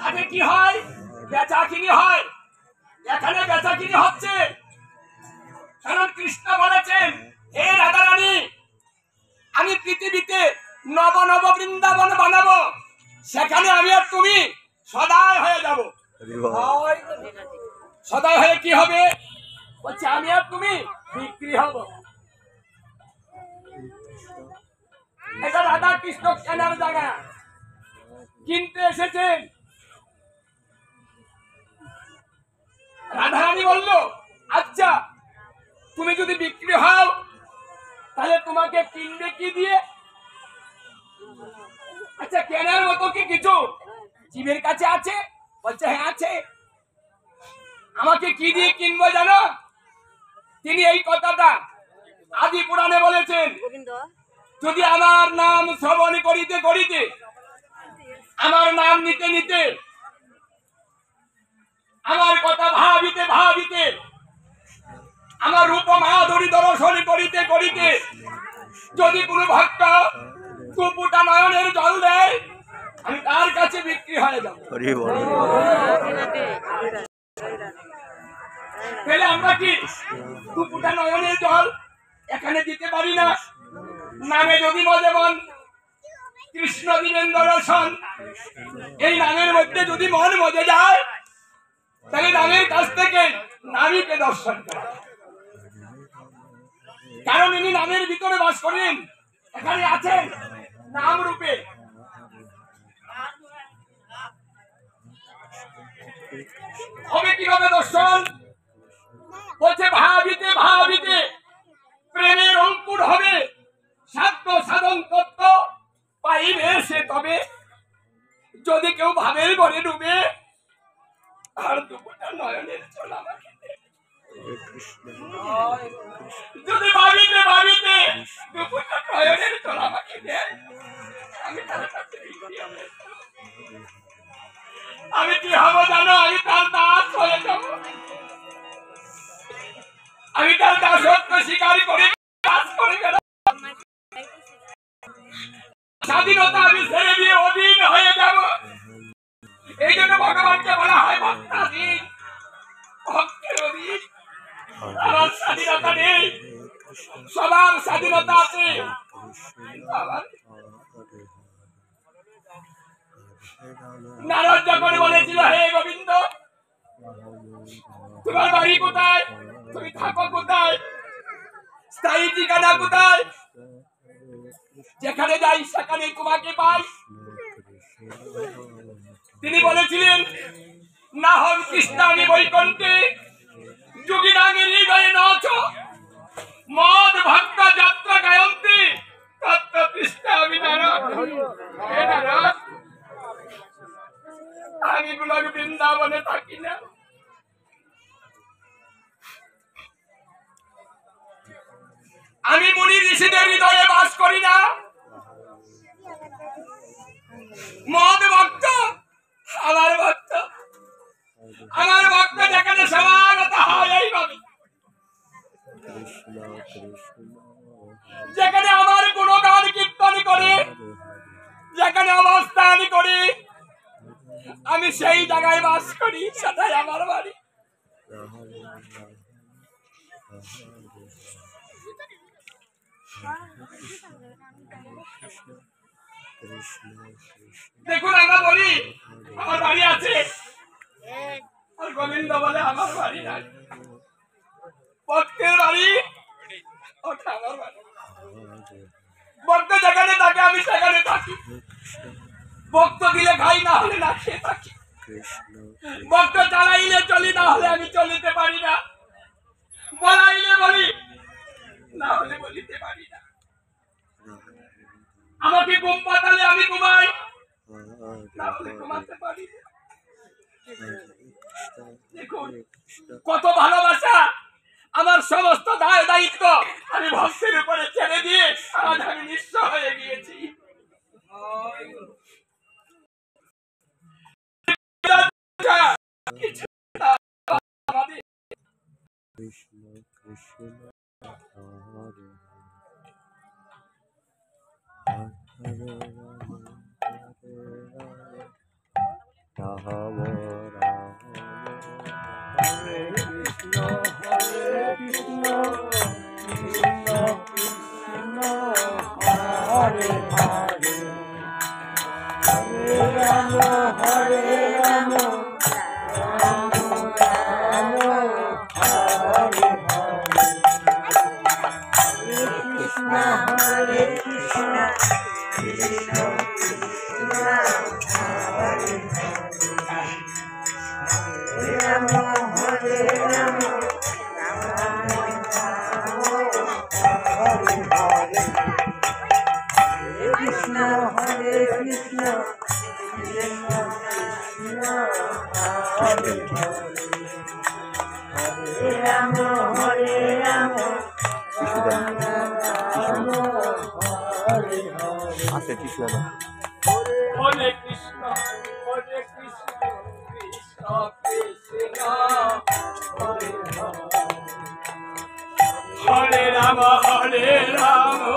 আগে কি হয়? বেচা কিনি হয়। এখানে বেচা কিনি হচ্ছে। কারণ কৃষ্ণ বলেছেন, হে রাধারানী, আমি পৃথিবীতে নব নব বৃন্দাবন বানাবো, সেখানে আমি আর তুমি সদাই হয়ে যাব। সদাই হয়ে কি হবে? বলছে আমি আর তুমি বিক্রি হব। এটা রাধা কৃষ্ণ কেনার জায়গা, কিনতে এসেছেন। রাধারানী বলল, আচ্ছা তুমি যদি বিক্রি হও তাহলে তোমাকে কিনবে কি দিয়ে? আচ্ছা কেনার মতো কি কিছু জীবের কাছে আছে? বলছে হ্যাঁ আছে। আমাকে কি দিয়ে কিনবো জানো? তিনি এই কথাটা আদি পুরাণে বলেছেন, যদি আমার নাম শ্রবণ করিতে করিতে, আমার নাম নিতে নিতে, আমার কথা ভাবিতে ভাবিতে, আমার রূপ মাধুরী দর্শন করিতে করিতে যদি কোনো ভক্ত কুপুটা নয়নের জল দেয়, আমি তার কাছে বিক্রি হয়ে যাব। তাহলে আমরা কি কুপুটা নয়নের জল এখানে দিতে পারি না? নামে যদি যেমন কৃষ্ণ দিবেন দর্শন, এই নামের মধ্যে যদি মন মজে যায়, তাহলে নামের কাছ থেকে নামীকে দর্শন করা। কারণ ইনি নামের ভিতরে বাস করেন, এখানে আছেন নাম রূপে। হবে কিভাবে দর্শন? বলছে ভাবিতে ভাবিতে প্রেমের অঙ্কুর হবে, সাধ্য সাধন তত্ত্ব পাইবে সে তবে। যদি কেউ ভাবের ঘরে ডুবে, আর দুপুরটা নয়নের জল আমাকে দে। যদি ভাবিতে ভাবিতে দুপুরটা নয়নের জল আমাকে দে, আমি তার কাছে আমি কি হবো জানো? আমি তার দাস হয়ে যাব। আমি তার দাসত্ব স্বীকার করে কাজ করে গেলাম। স্বাধীনতা আমি ছেড়ে দিয়ে অধীন হয়ে যাব। এই জন্য ভগবানকে বলা হয় ভক্তাধীন, ভক্তের অধীন। আমার স্বাধীনতা নেই, সবার স্বাধীনতা আছে। নারদ যখন বলেছিল, হে গোবিন্দ, তোমার বাড়ি কোথায়? তুমি থাকো কোথায়? স্থায়ী ঠিকানা কোথায়? যেখানে যাই সেখানে তোমাকে পাই। তিনি বলেছিলেন, না হম কৃষ্ণানি বৈকুণ্ঠে যোগিনাঙ্গের হৃদয়ে নাচ, মদ ভক্ত যাত্রা গায়ন্তি তত্ত্ব কৃষ্ণ আমি নারদ। হে নারদ, আমি গোলক বৃন্দাবনে থাকি না। আমি মুনি ঋষিদের হৃদয়ে বাস করি না। মদ ভক্ত আমার ভক্ত, আমার ভক্ত যেখানে সমাগত হয় এইভাবে, যেখানে আমার গুণগান কীর্তন করে, যেখানে অবস্থান করি, আমি সেই জায়গায় বাস করি, সেটাই আমার বাড়ি। দেখুন আমরা বলি আমার বাড়ি আছে, আর গোবিন্দ বলে আমার বাড়ি নাই। ভক্তের বাড়ি ওটা আমার বাড়ি। ভক্ত যেখানে থাকে আমি সেখানে থাকি। ভক্ত দিলে খাই, না হলে না খেয়ে থাকি। ভক্ত চালাইলে চলি, না হলে আমি চলিতে পারি না। বলাইলে বলি, না হলে বলিতে পারি না। আমাকে ঘুম পাতালে আমি ঘুমাই, না হলে ঘুমাতে পারি না। দেখুন কত ভালোবাসা। আমার সমস্ত দায় দায়িত্ব আমি ভক্তের উপরে ছেড়ে দিয়ে আজ আমি নিঃস্ব হয়ে গিয়েছি। Krishna Krishna Hare Hare Hare Ram Hare Krishna, Hare Krishna, Krishna Krishna, Hare Rama, Hare Rama.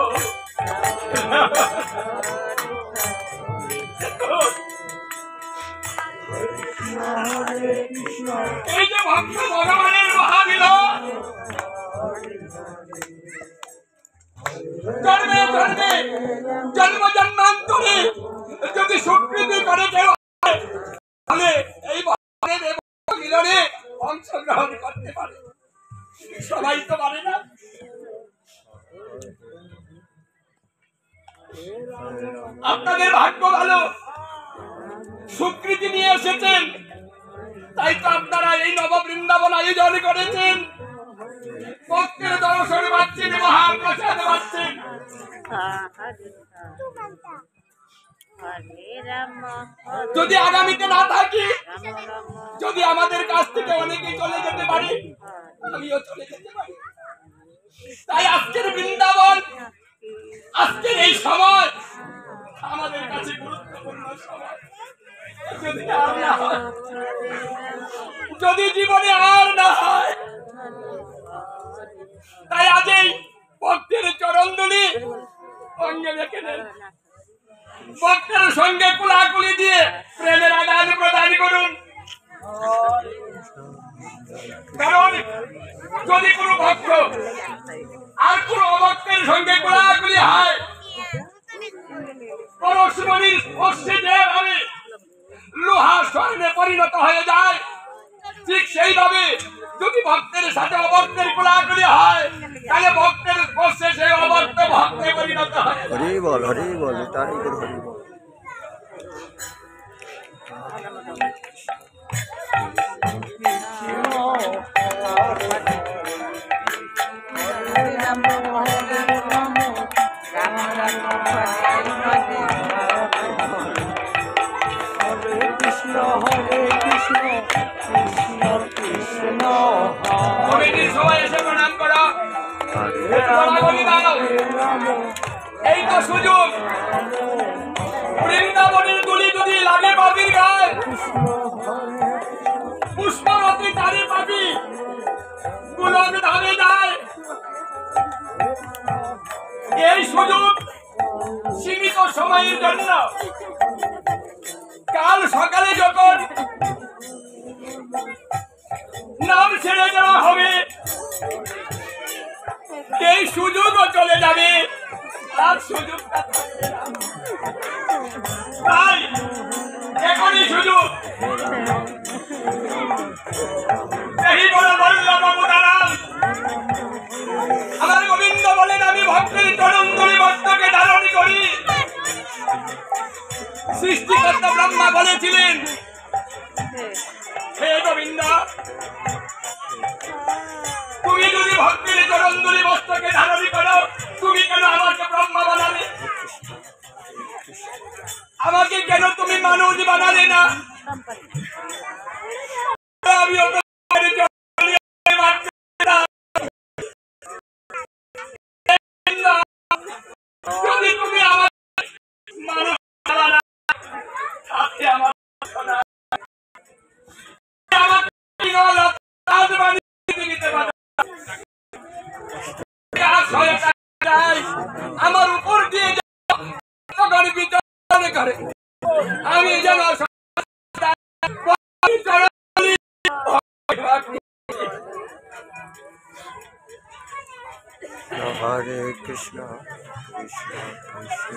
এই যে ভক্ত ভগবানের মহামিলন, জন্মে জন্মে জন্ম জন্মান্তরে যদি স্বীকৃতি করে কেউ তাহলে এই ভগবানের মিলনে অংশগ্রহণ করতে পারে। সবাই তো পারে না। আপনাদের ভাগ্য ভালো, স্বীকৃতি নিয়ে এসেছেন, তাই তো আপনারা এই নববৃন্দাবন আয়োজন করেছেন, ভক্তের দর্শন পাচ্ছেন, মহাপ্রসাদ পাচ্ছেন। যদি আগামীতে না থাকি, যদি আমাদের কাছ থেকে অনেকে চলে যেতে পারে, আমিও চলে যেতে পারি। তাই আজকের বৃন্দাবন, আজকের এই সময় আমাদের কাছে গুরুত্বপূর্ণ সময়। যদি আর না হয়, যদি জীবনে আর না হয়, তাই আজ এই ভক্তের চরণধুলি অঙ্গে রেখে দেন। ভক্তের সঙ্গে কুলাকুলি দিয়ে প্রেমের আদান প্রদান করুন। কারণ যদি কোনো ভক্ত আর কোনো অভক্তের সঙ্গে কুলাকুলি হয়, পরশমণির স্পর্শে যেভাবে লোহা স্বর্ণে পরিণত হয়ে যায়, ঠিক সেইভাবে যদি ভক্তের সাথে অভক্তের কোলাকুলি হয়, তাহলে ভক্তের স্পর্শে সেই অভক্ত ভক্তে পরিণত হয়। হরি বল, হরি বল, তাই করে হরি বল। এই তো সুযোগ, বৃন্দাবনের গুলি যদি লাগে পাখির গায়ে, পুষ্পরতি তারে পাখি গুলক ধামে যায়। এই সুযোগ সীমিত সময়ের জন্য। কাল সকালে যখন নাম ছেড়ে দেওয়া হবে, এই সুযোগও চলে যাবে, আর সুযোগটা থাকবে না। তাই এখনই সুযোগ। এই বলে বল্লভ মুদারাম, আমার গোবিন্দ বলেন, আমি ভক্তের চরণধুলি মস্তকে ধারণ করি। সৃষ্টিকর্তা ব্রহ্মা বলেছিলেন, হে গোবিন্দ, তুমি যদি ভক্তের চরণধুলি মস্তকে ধারণ করো, তুমি কেন আমাকে ব্রহ্মা বানালে? আমাকে কেন তুমি মানুষ বানালে না? যদি তুমি আমার মানুষ বানালে, আমার উপর দিয়ে করে আমি যেন হরে কৃষ্ণ কৃষ্ণ কৃষ্ণ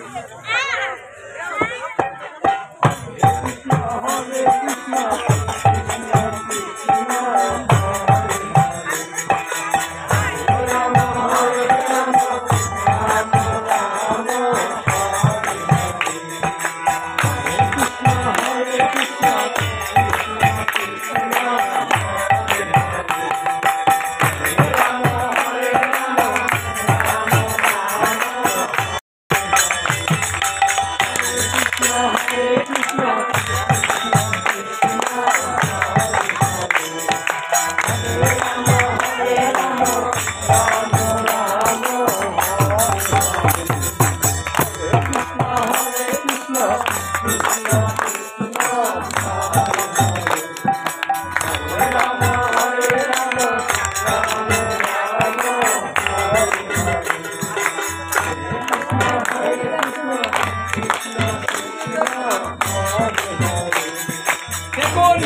দেখুন,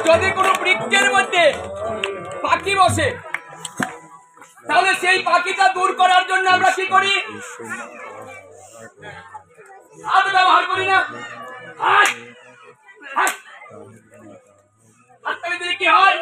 যদি কোনো বৃক্ষের মধ্যে পাখি বসে, তাহলে সেই পাখিটা দূর করার জন্য আমরা কি করি? হাত ব্যবহার করি না? হাত হাত হাত তালি দিলে কি হয়?